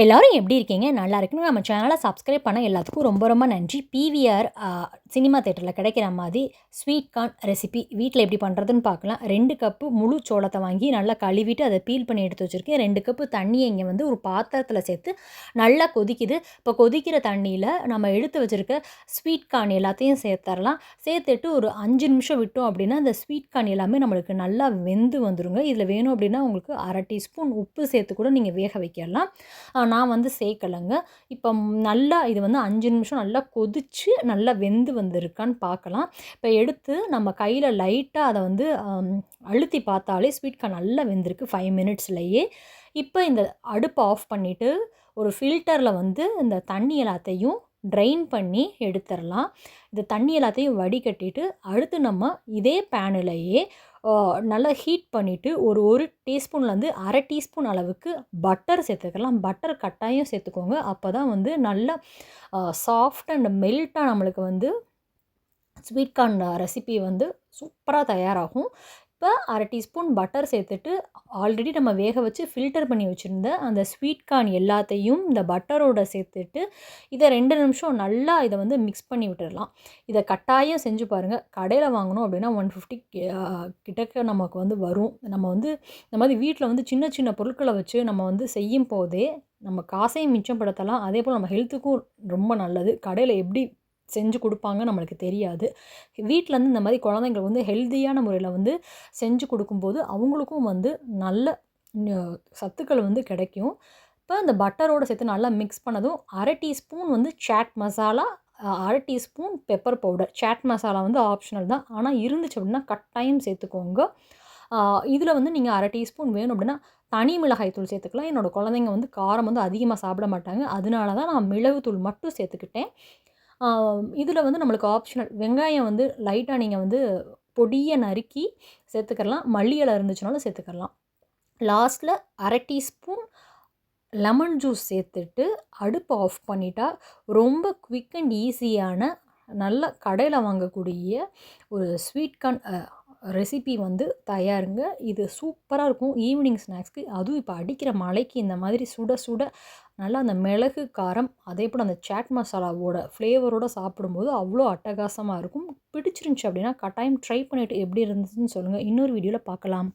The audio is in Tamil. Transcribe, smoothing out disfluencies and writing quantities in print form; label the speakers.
Speaker 1: எல்லாரும் எப்படி இருக்கீங்க? நல்லா இருக்குன்னு நம்ம சேனலை சப்ஸ்கிரைப் பண்ண எல்லாத்துக்கும் ரொம்ப ரொம்ப நன்றி. பிவிஆர் சினிமா தியேட்டரில் கிடைக்கிற மாதிரி ஸ்வீட் கார்ன் ரெசிபி வீட்டில் எப்படி பண்ணுறதுன்னு பார்க்கலாம். 2 கப்பு முழு சோளத்தை வாங்கி நல்லா கழுவிட்டு அதை பீல் பண்ணி எடுத்து வச்சுருக்கேன். 2 கப்பு தண்ணியை இங்கே வந்து ஒரு பாத்திரத்தில் சேர்த்து நல்லா கொதிக்குது. இப்போ கொதிக்கிற தண்ணியில் நம்ம எடுத்து வச்சுருக்க ஸ்வீட் கார்ன் எல்லாத்தையும் சேர்த்துடலாம். சேர்த்துட்டு ஒரு 5 நிமிஷம் விட்டோம் அப்படின்னா அந்த ஸ்வீட் கார்ன் எல்லாமே நம்மளுக்கு நல்லா வெந்து வந்துருங்க. இதில் வேணும் அப்படின்னா உங்களுக்கு 1/2 டீஸ்பூன் உப்பு சேர்த்து கூட நீங்கள் வேக வைக்கலாம். நான் வந்து சேர்க்கலைங்க. இப்போ நல்லா இது வந்து 5 நிமிஷம் நல்லா கொதிச்சு நல்லா வெந்து வந்திருக்கான்னு பார்க்கலாம். இப்போ எடுத்து நம்ம கையில் லைட்டாக அதை வந்து அழுத்தி பார்த்தாலே ஸ்வீட் கார்ன் நல்லா வெந்திருக்கு 5 மினிட்ஸ்லேயே. இப்போ இந்த அடுப்பை ஆஃப் பண்ணிவிட்டு ஒரு ஃபில்டரில் வந்து இந்த தண்ணி எல்லாத்தையும் ட்ரைன் பண்ணி எடுத்துடலாம். இந்த தண்ணி எல்லாத்தையும் வடிகட்டிட்டு அடுத்து நம்ம இதே பேனிலேயே நல்லா ஹீட் பண்ணிவிட்டு ஒரு டீஸ்பூன்லேருந்து 1/2 டீஸ்பூன் அளவுக்கு பட்டர் சேர்த்துக்கலாம். பட்டர் கட்டாயம் சேர்த்துக்கோங்க. அப்போ தான் வந்து நல்லா சாஃப்ட் அண்ட் மெல்ட்டாக நம்மளுக்கு வந்து ஸ்வீட் கார்ன் ரெசிபி வந்து சூப்பராக தயாராகும். இப்போ 1/2 டீஸ்பூன் பட்டர் சேர்த்துட்டு ஆல்ரெடி நம்ம வேக வச்சு ஃபில்டர் பண்ணி வச்சுருந்த அந்த ஸ்வீட் கார்ன் எல்லாத்தையும் இந்த பட்டரோடு சேர்த்துட்டு இதை 2 நிமிஷம் நல்லா இதை வந்து மிக்ஸ் பண்ணி விட்டுடலாம். இதை கட்டாயம் செஞ்சு பாருங்கள். கடையில் வாங்கணும் அப்படின்னா 150 கிட்டக்க நமக்கு வந்து வரும். நம்ம வந்து இந்த மாதிரி வீட்டில் வந்து சின்ன சின்ன பொருட்களை வச்சு நம்ம வந்து செய்யும் போதே நம்ம காசையும் மிச்சப்படுத்தலாம். அதே போல் நம்ம ஹெல்த்துக்கும் ரொம்ப நல்லது. கடையில் எப்படி செஞ்சு கொடுப்பாங்க நம்மளுக்கு தெரியாது. வீட்டிலேருந்து இந்த மாதிரி குழந்தைங்களுக்கு வந்து ஹெல்த்தியான முறையில் வந்து செஞ்சு கொடுக்கும்போது அவங்களுக்கும் வந்து நல்ல சத்துக்கள் வந்து கிடைக்கும். இப்போ அந்த பட்டரோடு சேர்த்து நல்லா மிக்ஸ் பண்ணதும் 1/2 டீஸ்பூன் வந்து chaat masala, 1/2 teaspoon pepper powder. Chaat masala வந்து ஆப்ஷனல் தான், ஆனால் இருந்துச்சு அப்படின்னா கட்டாயம் சேர்த்துக்கோங்க. இதில் வந்து நீங்கள் 1/2 டீஸ்பூன் வேணும் அப்படின்னா தனி மிளகாய் தூள் சேர்த்துக்கலாம். என்னோடய குழந்தைங்க வந்து காரம் வந்து அதிகமாக சாப்பிட மாட்டாங்க, அதனால தான் நான் மிளகுத்தூள் மட்டும் சேர்த்துக்கிட்டேன். இதில் வந்து நம்மளுக்கு ஆப்ஷனல் வெங்காயம் வந்து லைட்டாக நீங்கள் வந்து பொடியை நறுக்கி சேர்த்துக்கலாம். மல்லி இலை இருந்துச்சுனாலும் சேர்த்துக்கலாம். லாஸ்ட்டில் 1/2 டீஸ்பூன் லெமன் ஜூஸ் சேர்த்துட்டு அடுப்பை ஆஃப் பண்ணிட்டா ரொம்ப குவிக் அண்ட் ஈஸியான நல்ல கடையில் வாங்கக்கூடிய ஒரு ஸ்வீட் கார்ன் ரெசிபி வந்து தயாருங்க. இது சூப்பராக இருக்கும் ஈவினிங் ஸ்நாக்ஸ்க்கு. அதுவும் இப்போ அடிக்கிற மழைக்கு இந்த மாதிரி சுட சுட நல்லா அந்த மிளகு காரம் அதே போல் அந்த சாட் மசாலாவோட ஃப்ளேவரோடு சாப்பிடும்போது அவ்வளோ அட்டகாசமாக இருக்கும். பிடிச்சிருந்துச்சி அப்படின்னா கட்டாயம் ட்ரை பண்ணிவிட்டு எப்படி இருந்துச்சுன்னு சொல்லுங்கள். இன்னொரு வீடியோவில் பார்க்கலாம்.